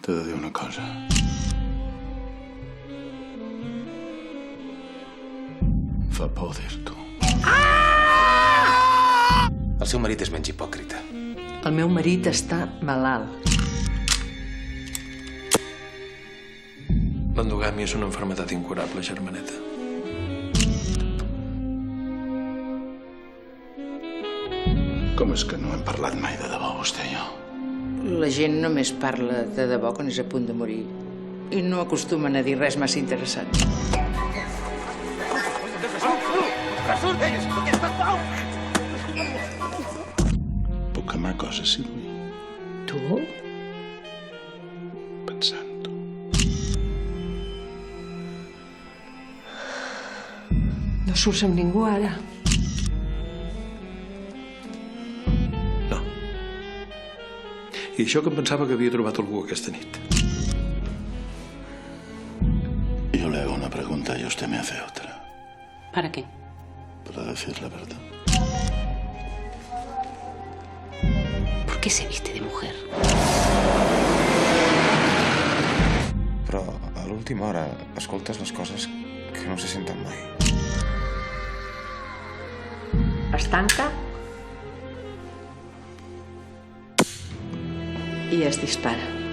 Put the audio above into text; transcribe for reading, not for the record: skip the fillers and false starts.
T'he de dir una cosa. Fa por dir-t'ho. El seu marit és menys hipòcrita. El meu marit està malalt. L'endogàmia és una malaltia incurable, germaneta. Com és que no hem parlat mai de debò, vostè i jo? La gent només parla de debò quan és a punt de morir. I no acostumen a dir res massa interessant. Puc amar coses, Sílvia? Tu? Pensant-ho. No surts amb ningú, ara? No. I això que em pensava que havia trobat algú aquesta nit. Yo le hago una pregunta y usted me hace otra. ¿Para qué? Para decir la verdad. ¿Por qué se viste de mujer? Però a l'última hora escoltes les coses que no se senten mai. Es tanca i es dispara.